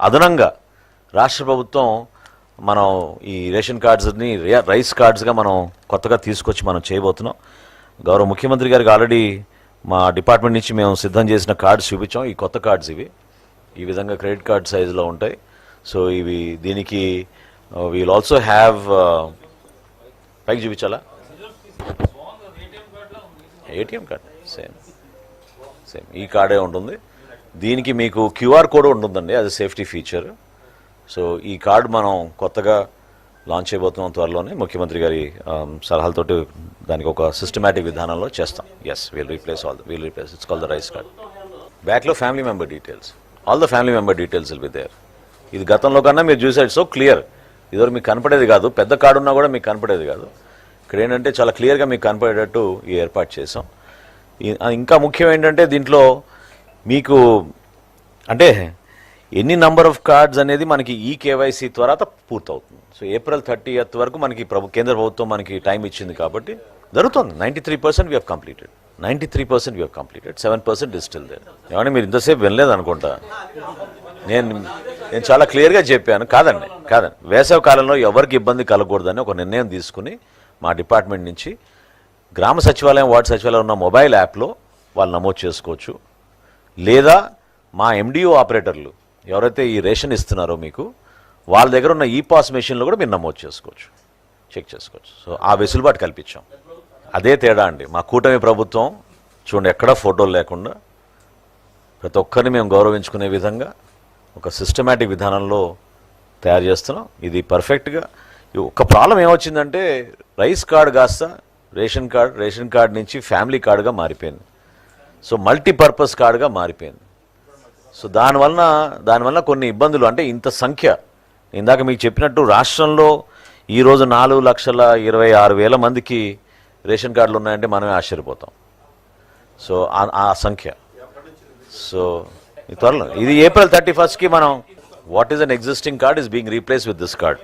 అదనంగా రాష్ట్ర ప్రభుత్వం మనం ఈ రేషన్ కార్డ్స్ని రైస్ కార్డ్స్గా మనం కొత్తగా తీసుకొచ్చి మనం చేయబోతున్నాం. గౌరవ ముఖ్యమంత్రి గారికి ఆల్రెడీ మా డిపార్ట్మెంట్ నుంచి మేము సిద్ధం చేసిన కార్డ్స్ చూపించాం. ఈ కొత్త కార్డ్స్ ఇవి ఈ విధంగా క్రెడిట్ కార్డ్ సైజులో ఉంటాయి. సో ఇవి దీనికి వీల్ ఆల్సో హ్యావ్ పైకి చూపించాలా ఏటీఎం కార్డ్ సేమ్ ఈ కార్డే ఉంటుంది. దీనికి మీకు క్యూఆర్ కోడ్ ఉంటుందండి, అది సేఫ్టీ ఫీచర్. సో ఈ కార్డ్ మనం కొత్తగా లాంచ్ చేయబోతున్నాం త్వరలోనే. ముఖ్యమంత్రి గారి సలహాలతోటి దానికి ఒక సిస్టమేటిక్ విధానంలో చేస్తాం. As will replace its call the rice card. బ్యాక్లో family member details, all the family member details will be there. ఇది గతంలో కన్నా మీరు చూసారు సో క్లియర్. ఇదివరకు మీకు కనపడేది కాదు, పెద్ద కార్డు ఉన్నా కూడా మీకు కనపడేది కాదు. ఇక్కడ ఏంటంటే చాలా క్లియర్గా మీకు కనపడేటట్టు ఈ ఏర్పాటు చేసాం. ఇంకా ముఖ్యం ఏంటంటే దీంట్లో మీకు అంటే ఎన్ని నంబర్ ఆఫ్ కార్డ్స్ అనేది మనకి ఈ కేవైసీ తర్వాత పూర్తవుతుంది. సో April 30th వరకు మనకి కేంద్ర ప్రభుత్వం మనకి టైం ఇచ్చింది కాబట్టి జరుగుతుంది. 93% we have completed. 93% we have completed. 7% is still there. ఏమంటే మీరు ఇంతసేపు వినలేదు అనుకుంటా. నేను చాలా క్లియర్గా చెప్పాను. కాదండి వేసవి కాలంలో ఎవరికి ఇబ్బంది కలగకూడదని ఒక నిర్ణయం తీసుకుని మా డిపార్ట్మెంట్ నుంచి గ్రామ సచివాలయం వార్డు సచివాలయం ఉన్న మొబైల్ యాప్లో వాళ్ళు నమోదు చేసుకోవచ్చు. లేదా మా MDO ఆపరేటర్లు ఎవరైతే ఈ రేషన్ ఇస్తున్నారో మీకు వాళ్ళ దగ్గర ఉన్న ఈపాస్ మెషిన్లో కూడా మీరు నమోదు చేసుకోవచ్చు, చెక్ చేసుకోవచ్చు. సో ఆ వెసులుబాటు కల్పించాం. అదే తేడా అండి మా కూటమి ప్రభుత్వం. చూడండి ఎక్కడా ఫోటోలు లేకుండా ప్రతి ఒక్కరిని మేము గౌరవించుకునే విధంగా ఒక సిస్టమేటిక్ విధానంలో తయారు చేస్తున్నాం. ఇది పర్ఫెక్ట్గా. ఒక ప్రాబ్లం ఏమొచ్చిందంటే రైస్ కార్డ్ కాస్త రేషన్ కార్డ్ నుంచి ఫ్యామిలీ కార్డుగా మారిపోయింది. సో మల్టీపర్పస్ కార్డుగా మారిపోయింది. సో దానివల్ల కొన్ని ఇబ్బందులు, అంటే ఇంత సంఖ్య ఇందాక మీకు చెప్పినట్టు రాష్ట్రంలో ఈరోజు 4,26,000 మందికి రేషన్ కార్డులు ఉన్నాయంటే మనమే ఆశ్చర్యపోతాం. సో ఆ సంఖ్య. సో త్వరలో ఇది April 31st మనం what is an existing card is being replace with this card.